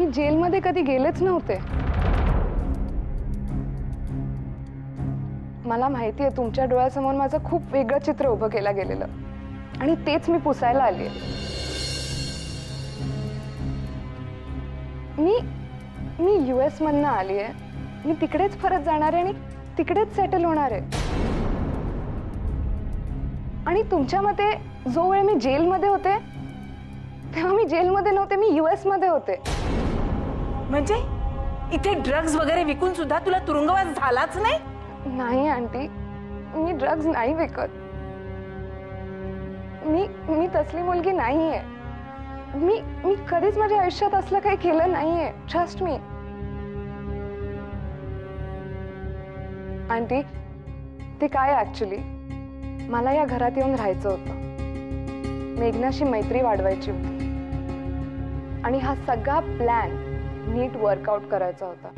मी जेलमध्ये कधी गेलेच नव्हते. मला माहिती आहे तुमच्या डोळ्यासमोर माझं खूप वेगळं चित्र उभं केलं गेलेलं आणि तेच मी पुसायला आली आहे. मी US मधनं आली आहे. मी तिकडेच परत जाणार आहे आणि तिकडेच सेटल होणार आहे. आणि तुमच्या मते जो वेळ मी जेलमध्ये होते तेव्हा मी जेलमध्ये नव्हते, मी US मध्ये होते. म्हणजे इथे ड्रग्ज वगैरे विकून सुद्धा तुला तुरुंगवास झालाच नाही? नाही आंटी, मी ड्रग्ज नाही विकत. मी तसली मुलगी नाहीये. मी कधीच माझ्या आयुष्यात असलं काही केलं नाहीये. Trust me. आंटी, ते काय ऍक्च्युली मला या घरात येऊन राहायचं होतं. मेघनाशी मैत्री वाढवायची होती आणि हा सगळा प्लॅन नीट वर्कआउट करायचा होता.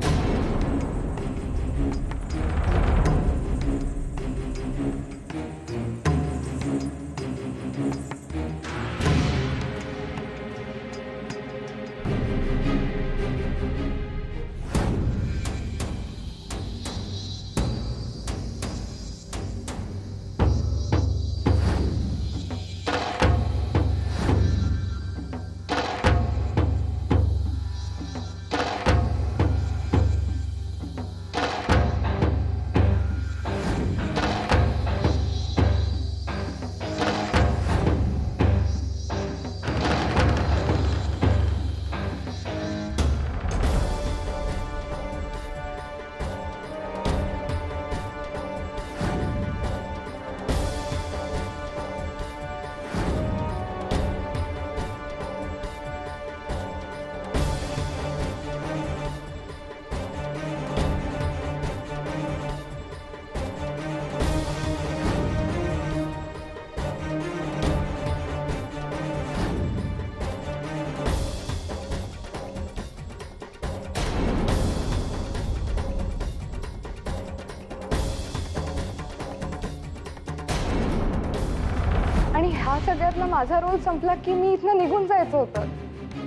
आणि ह्या सगळ्यातला माझा रोल संपला की मी इथनं निघून जायचं होतं.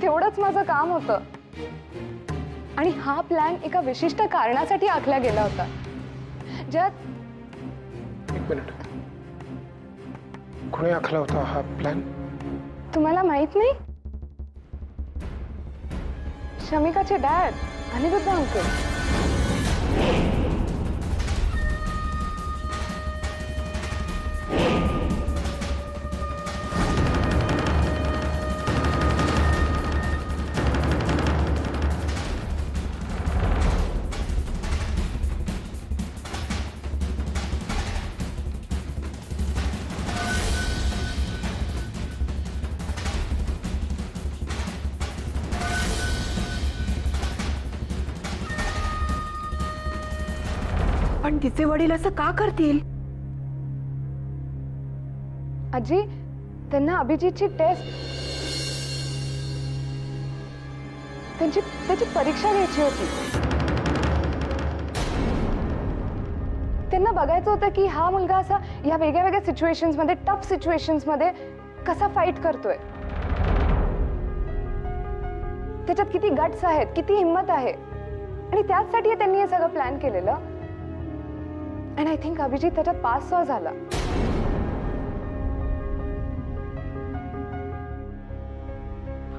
तेवढंच माझं काम होतं. आणि हा प्लॅन एका विशिष्ट कारणासाठी आखला गेला होता, ज्यात एक मिनिट, कोणी आखला होता हा प्लॅन? तुम्हाला माहित नाही? शमिकाचे डॅड अनिरुद्ध अंकल. पण तिचे वडील असं का करतील? आजी, त्यांना अभिजीतची टेस्ट, त्याची परीक्षा घ्यायची होती. त्यांना बघायचं होतं की हा मुलगा असा या वेगळ्या वेगळ्या सिच्युएशन्स मध्ये, टफ सिच्युएशन्स मध्ये कसा फाईट करतोय. त्याच्यात किती गट्स आहेत, किती हिंमत आहे. आणि त्याचसाठी त्यांनी हे सगळं प्लॅन केलेलं. And I think अभिजीत त्याच्यात पास झाला.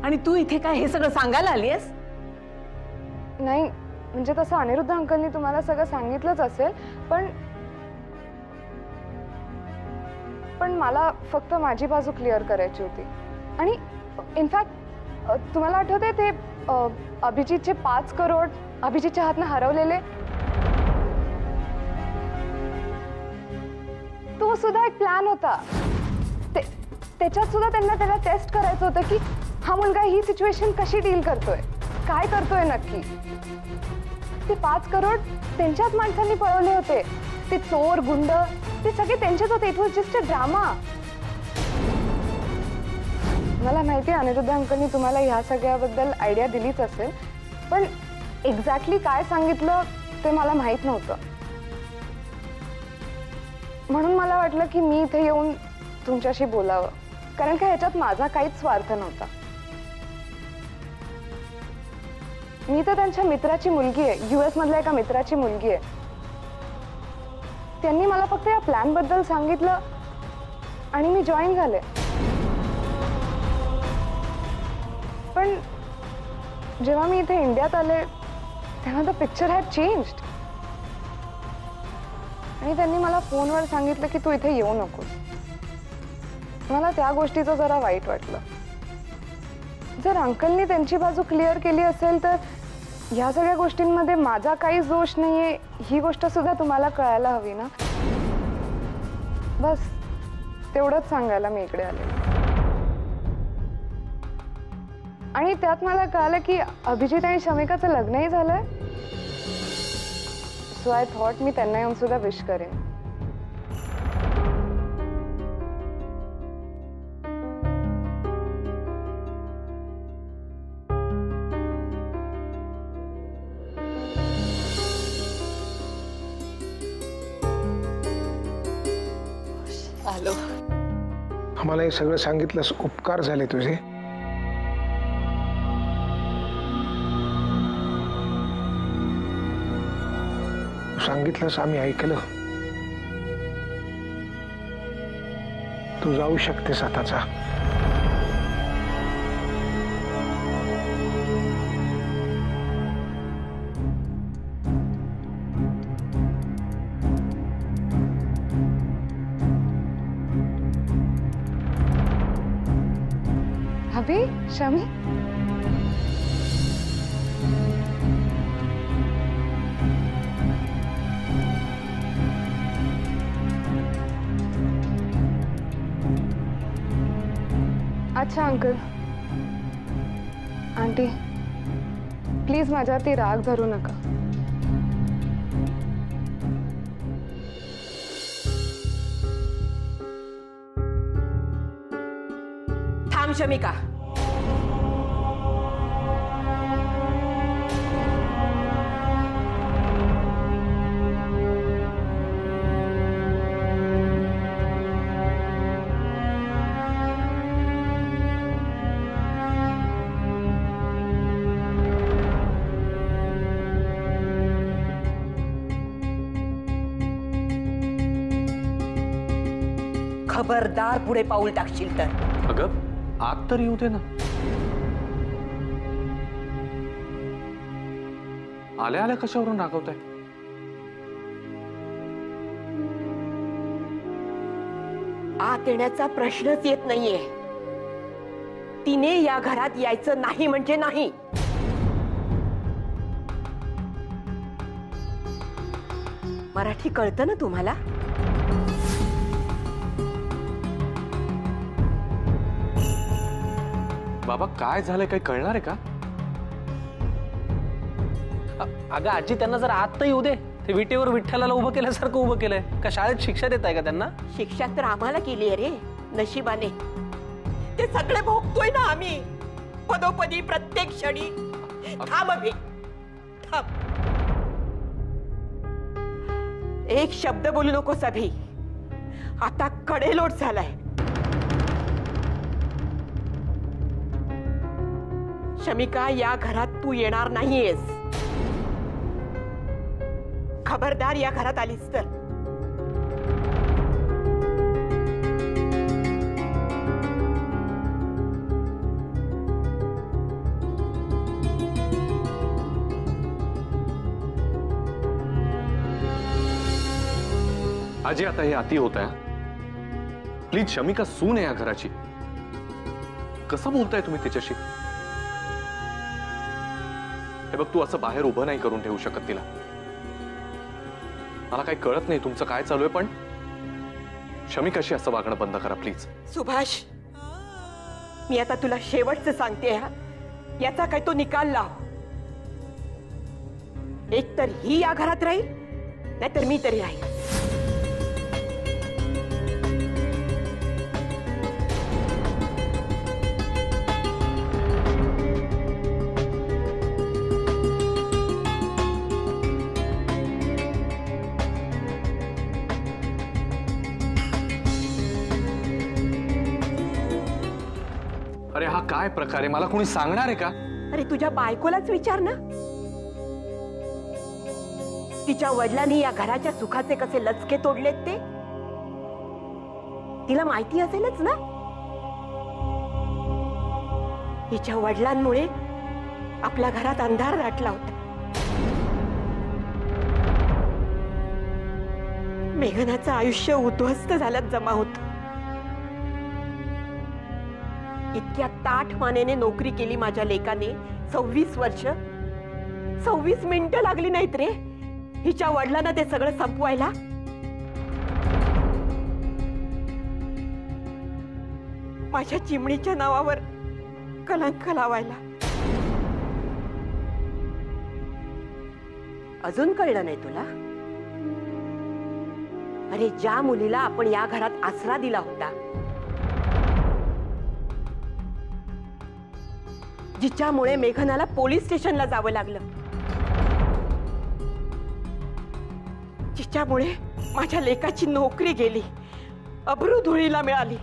आणि तू इथे काय हे सगळं सांगायला आलीयस? नाही, म्हणजे तसं अनिरुद्ध अंकलनी तुम्हाला सगळं सांगितलंच असेल, पण मला फक्त माझी बाजू क्लिअर करायची होती. आणि इनफॅक्ट तुम्हाला आठवतंय ते अभिजीतचे 5 करोड अभिजीतच्या हातनं हरवलेले, तो सुद्धा एक प्लॅन होता. त्याच्यात सुद्धा त्यांना त्याला टेस्ट करायचं होतं की हा मुलगा ही सिच्युएशन कशी डील करतोय, काय करतोय नक्की. ते 5 करोड त्यांच्याच माणसांनी पळवले होते. ते चोर गुंड ते सगळे त्यांचेच होते. It was just a drama. मला माहिती आहे अनिरुद्ध अंकलनी तुम्हाला ह्या सगळ्याबद्दल आयडिया दिलीच असेल, पण एक्झॅक्टली काय सांगितलं ते मला माहित नव्हतं. म्हणून मला वाटलं की मी इथे येऊन तुमच्याशी बोलावं, कारण का ह्याच्यात माझा काहीच स्वार्थ नव्हता. मी तर त्यांच्या मित्राची मुलगी आहे, US मधल्या एका मित्राची मुलगी आहे. त्यांनी मला फक्त या प्लॅन बद्दल सांगितलं आणि मी जॉईन झाले. पण जेव्हा मी इथे इंडियात आले तेव्हा द पिक्चर हॅड चेंज्ड. आणि त्यांनी मला फोनवर सांगितलं की तू इथे येऊ नकोस. मला त्या गोष्टीचं जरा वाईट वाटलं. जर अंकलनी त्यांची बाजू क्लिअर केली असेल तर ह्या सगळ्या गोष्टींमध्ये माझा काहीच दोष नाहीये ही गोष्ट सुद्धा तुम्हाला कळायला हवी ना. बस तेवढंच सांगायला मी इकडे आले. आणि त्यात मला कळालं की अभिजित आणि शमिकाचं लग्नही झालंय. सो आय थॉट मी त्यांना येऊन सुद्धा विश करेन. आलो. आम्हाला हे सगळं सांगितलंस, उपकार झाले तुझे. तू सांगितलंस, आम्ही ऐकलं. तू जाऊ शकतेस आताचा. अभि, शमी, अच्छा अंकल आंटी प्लीज माझ्यावरती राग धरू नका. थांब शमिका. खबरदार पुढे पाऊल टाकशील तर. अगं आत तर येऊ दे ना. आल्या आल्या कशावरून रागवताय? आत येण्याचा प्रश्नच येत नाहीये. तिने या घरात यायचं नाही म्हणजे नाही. मराठी कळतं ना तुम्हाला? बाबा काय झालंय, काही कळणार आहे का? अगं आजी, त्यांना जर आत तर येऊ दे. ते विटेवर विठ्ठलाला उभं केल्यासारखं उभं केलंय का? शाळेत शिक्षा देत आहे का त्यांना? शिक्षा तर आम्हाला केली आहे रे, नशिबाने. ते सगळे भोगतोय ना आम्ही, पदोपदी प्रत्येक क्षणी. थांब अभि, थांब. एक शब्द बोलू नकोस अभि. आता कडेलोट झालाय. शमिका, या घरात तू येणार नाहीयेस. खबरदार या घरात आलीस तर. आजी आता हे अति होत आहे. प्लीज, शमिका सून आहे या घराची. कसं बोलताय तुम्ही तिच्याशी? हे बघ, तू असं बाहेर उभं नाही करून ठेवू शकत तिला. मला काही कळत नाही तुमचं काय चालू आहे, पण शमिकाशी असं वागणं बंद करा प्लीज. सुभाष, मी आता तुला शेवटचं सांगते हा. याचा काय तो निकाल लाव. एक तर ही या घरात राहील, नाहीतर मी तरी राहील. अरे हा काय प्रकार आहे? मला कोणी सांगणार आहे का? अरे तुझ्या बायकोलाच विचार ना. तिच्या वडिलांनी या घराच्या सुखाचे कसे लचके तोडलेत ते तिला माहिती असेलच ना. तिच्या वडिलांमुळे आपल्या घरात अंधार दाटला होता. मेघनाचं आयुष्य उद्ध्वस्त झाल्यात जमा होत. इतक्या ताठ मानेने नोकरी केली माझ्या लेकाने. 26 वर्ष 26 मिनिटं लागली नाहीत रे हिच्या वडिलांना ते सगळं संपवायला. माझ्या चिमणीच्या नावावर कलंक लावायला. अजून कळलं नाही तुला. अरे ज्या मुलीला आपण या घरात आसरा दिला होता, जिच्यामुळे मेघनाला पोलीस स्टेशनला जावं लागलं, जिच्यामुळे माझ्या लेकाची नोकरी गेली, अब्रू धुळीला मिळाली,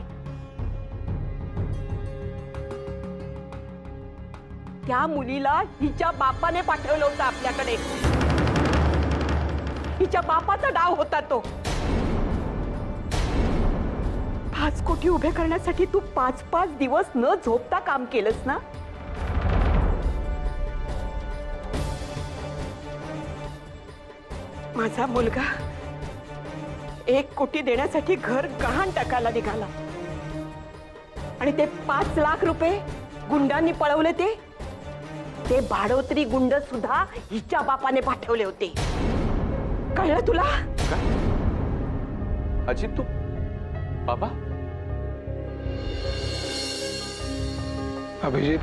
त्या मुलीला हिच्या बापाने पाठवलं होतं आपल्याकडे. हिच्या बापाचा डाव होता तो. 5 कोटी उभे करण्यासाठी तू 5-5 दिवस न झोपता काम केलंस ना. माझा मुलगा 1 कोटी देण्यासाठी घर गहाण टाकायला निघाला आणि ते 5 लाख रुपये गुंडांनी पळवले. ते भाडोत्री गुंड सुद्धा हिच्या बापाने पाठवले होते. कळलं तुला? अजित तू बाबा. अभिजित,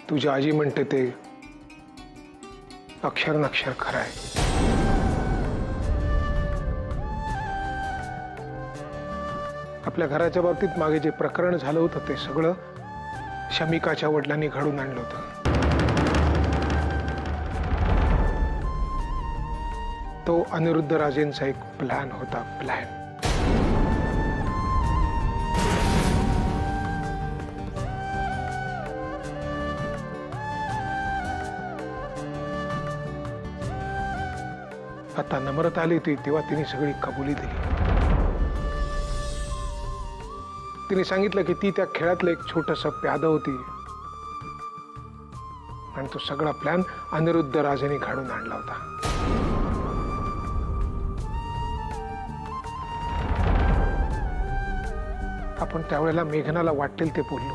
तुझी आजी म्हणते ते अक्षर नक्षर खरं आहे. आपल्या घराच्या बाबतीत मागे जे प्रकरण झालं होतं ते सगळं शमिकाच्या वडिलांनी घडून आणलं होतं. तो अनिरुद्ध राजेंचा एक प्लॅन होता. प्लॅन. आता नम्रता आली होती तेव्हा तिने सगळी कबुली दिली. तिने सांगितलं की ती त्या खेळातलं एक छोटस प्याद होती आणि तो सगळा प्लॅन अनिरुद्ध राजेने घडून आणला होता. आपण त्यावेळेला मेघनाला वाटेल ते बोललो.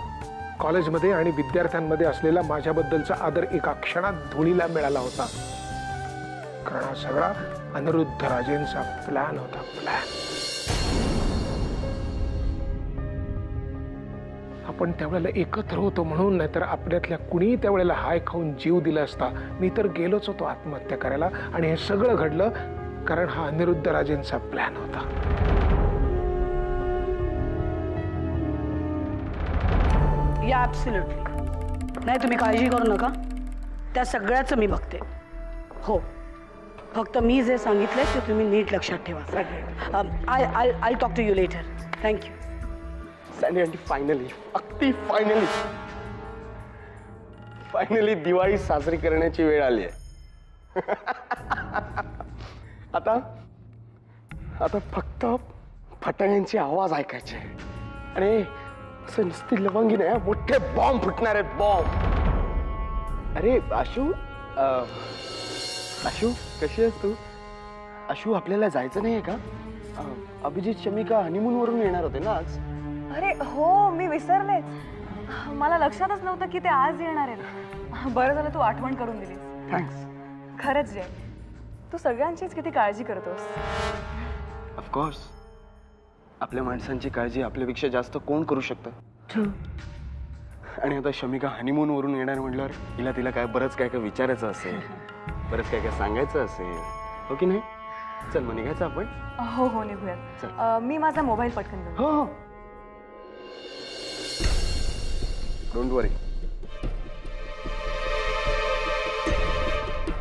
कॉलेजमध्ये आणि विद्यार्थ्यांमध्ये असलेला माझ्याबद्दलचा आदर एका क्षणात धुळीला मिळाला होता. कारण हा सगळा अनिरुद्ध राजेंचा प्लॅन होता. प्लॅन. आपण त्यावेळेला एकत्र होतो म्हणून, नाहीतर आपल्यातल्या कुणीही त्यावेळेला हाय खाऊन जीव दिला असता. मी तर गेलोच होतो आत्महत्या करायला. आणि हे सगळं घडलं कारण हा अनिरुद्ध राजेंचा प्लॅन होता. या ॲब्सोल्युटली नाही, तुम्ही काळजी करू नका. त्या सगळ्याचं मी बघते. हो, फक्त मी जे सांगितलंय ते तुम्ही नीट लक्षात ठेवा. I talk to you later. Thank you. Sunny aunty, finally, अगदी फायनली दिवाळी साजरी करण्याची वेळ आली आहे. आता फक्त फटाक्यांची आवाज ऐकायचे आणि असं नुसती लवंगी नाही, मोठे बॉम्ब फुटणार आहेत. बॉम्ब. अरे आशू, आशू कशी आहेस तू? आशू, आपल्याला जायचं नाहीये का? अभिजित शमिका हनीमून वरून येणार होते ना आज. अरे हो, मी विसरलेच. मला लक्षातच नव्हतं की ते आज येणार आहे. बरं झालं तू आठवण करून दिलीस. थँक्स. खरंच जय, तू सगळ्यांचीच किती काळजी करतोस. ऑफकोर्स, आपल्या माणसांची काळजी आपल्यापेक्षा जास्त कोण करू शकतं. आणि आता शमिका हनीमून वरून येणार म्हटल्यावर तिला काय बरंच काय विचारायचं असेल, बरंच काय सांगायचं असेल, हो की नाही? चल मग निघायचं आपण. हो हो, निघूयात. मी माझा मोबाईल पटकन घेऊन. हो, डोंट वरी.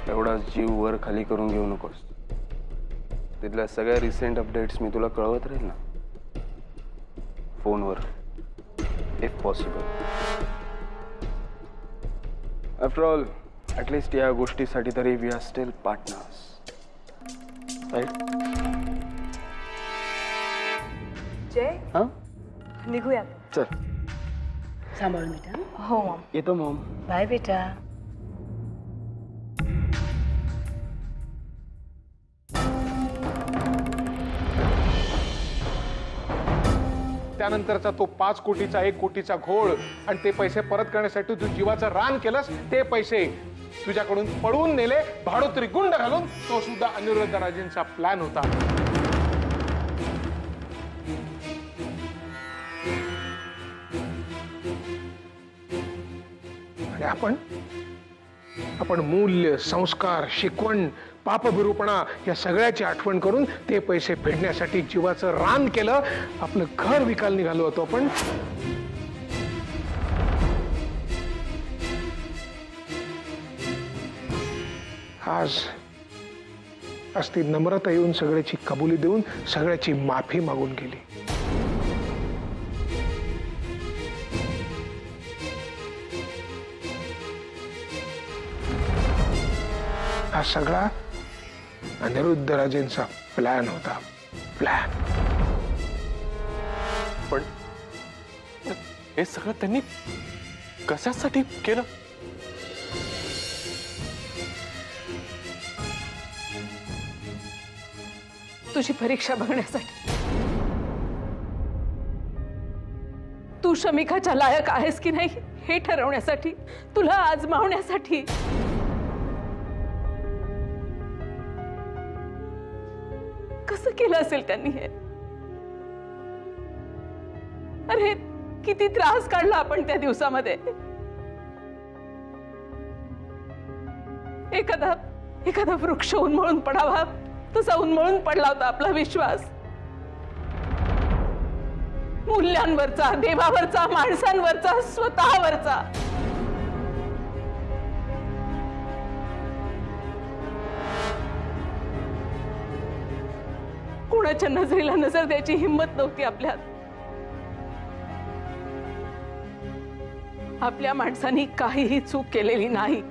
एवढा जीव वर खाली करून घेऊ नकोस. तिथल्या सगळ्या रिसेंट अपडेट्स मी तुला कळवत राहील ना फोनवर. If possible. After all at least या गोष्टीसाठी तरी we are still partners, right? Jay हां, निघूयात. चल सांभाळून बेटा. हो मॉम. येतो मॉम. बाय बेटा. त्यानंतरचा तो 5 कोटीचा 1 कोटीचा घोळ आणि ते पैसे परत करण्यासाठी तू जीवाचं रान केलंस. ते पैसे तुझ्याकडून पळवून नेले भाडोत्री गुंड घालून. तो सुद्धा अनिरुद्ध राजेंचा प्लॅन होता. आणि आपण मूल्य, संस्कार, शिकवण, पापभिरूपणा या सगळ्याची आठवण करून ते पैसे फेडण्यासाठी जीवाचं रान केलं. आपलं घर विकायला निघालो होतो आपण. आज ती नम्रता येऊन सगळ्याची कबुली देऊन सगळ्याची माफी मागून गेली. हा सगळा अनिरुद्ध राजेंचा प्लॅन होता. प्लॅन. पण हे सगळं त्यांनी कशासाठी केलं? तुझी परीक्षा बघण्यासाठी. तू शमिकाच्या लायक आहेस की नाही हे ठरवण्यासाठी, तुला आजमावण्यासाठी. कसं केलं असेल त्यांनी हे? अरे किती त्रास काढला आपण त्या दिवसामध्ये. एखादा वृक्ष उन्मळून पडावा तसा उन्मळून पडला होता आपला विश्वास. मूल्यांवरचा, देवावरचा, माणसांवरचा, स्वतःवरचा. कोणाच्या नजरेला नजर द्यायची हिंमत नव्हती आपल्यात. आपल्या माणसांनी काहीही चूक केलेली नाही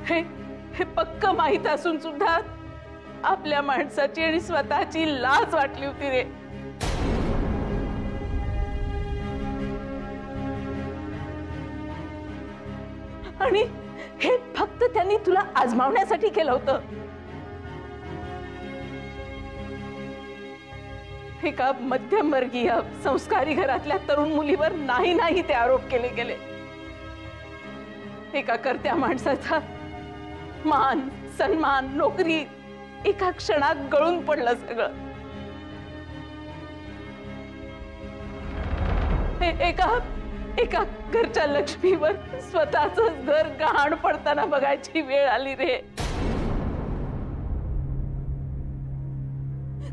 हे पक्क माहित असून सुद्धा आपल्या माणसाची आणि स्वतःची लाज वाटली होती रे. आणि हे फक्त त्यांनी तुला आजमावण्यासाठी केलं होतं. एका मध्यमवर्गीय संस्कारी घरातल्या तरुण मुलीवर नाही ते आरोप केले गेले. एका कर्त्या माणसाचा मान, सन्मान, नोकरी एका क्षणात गळून पडलं सगळं. एका घरच्या लक्ष्मीवर स्वतःच घर गहाण पडताना बघायची वेळ आली रे.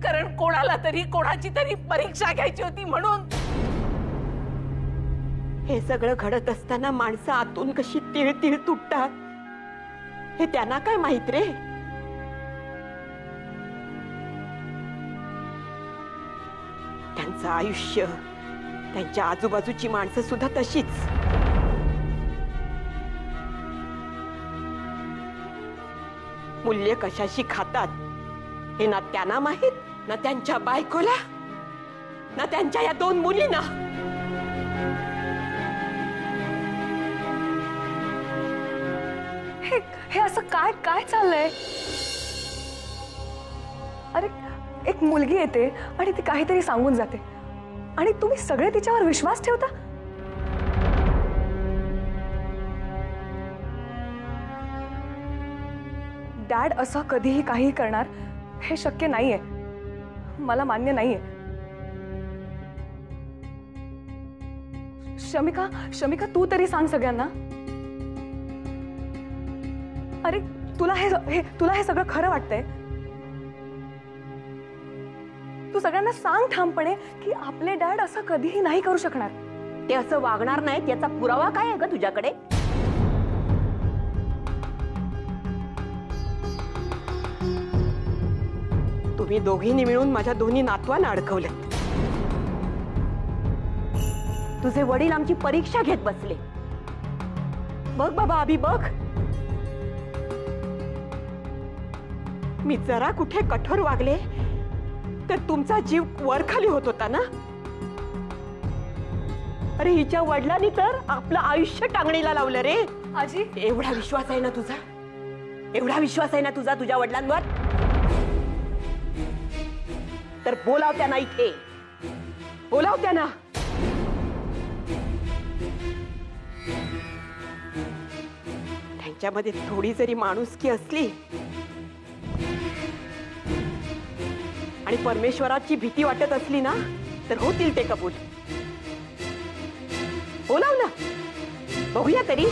कारण कोणाला तरी कोणाची तरी परीक्षा घ्यायची होती म्हणून. हे सगळं घडत असताना माणसं आतून कशी तिळ तिळ तुटतात हे त्यांना काय माहित रे. त्यांचं आयुष्य, त्यांच्या आजूबाजूची माणसं सुद्धा तशीच. मूल्य कशाशी खातात हे ना त्यांना माहित, ना त्यांच्या बायकोला, ना त्यांच्या या 2 मुलींना. हे असं काय काय चाललंय? अरे एक मुलगी येते आणि ती काहीतरी सांगून जाते आणि तुम्ही सगळे तिच्यावर विश्वास ठेवता. डॅड असं कधीही काहीही करणार हे शक्य नाहीये. मला मान्य नाहीये. शमिका तू तरी सांग सगळ्यांना. अरे तुला हे सगळं खरं वाटतंय? तू सगळ्यांना सांग ठामपणे की आपले डॅड असं कधीही नाही करू शकणार. ते असं वागणार नाहीत याचा पुरावा काय आहे ग तुझ्याकडे? तुम्ही दोघींनी मिळून माझ्या दोन्ही नातवांना अडकवलं. तुझे वडील आमची परीक्षा घेत बसले. बघ बाबा अभि बघ, मी जरा कुठे कठोर वागले तर तुमचा जीव वरखाली होत होता ना. अरे हिच्या वडिलांनी तर आपलं आयुष्य टांगणीला लावलं रे. आजी एवढा विश्वास आहे ना तुझा, एवढा विश्वास आहे ना तुझा तुझ्या वडिलांवर, तर बोलाव त्यांना इथे, बोलाव त्यांना. त्यांच्यामध्ये थोडी जरी माणुसकी असली आणि परमेश्वराची भीती वाटत असली ना तर होतील ते कबूल. बोलाव ना, बघूया तरी.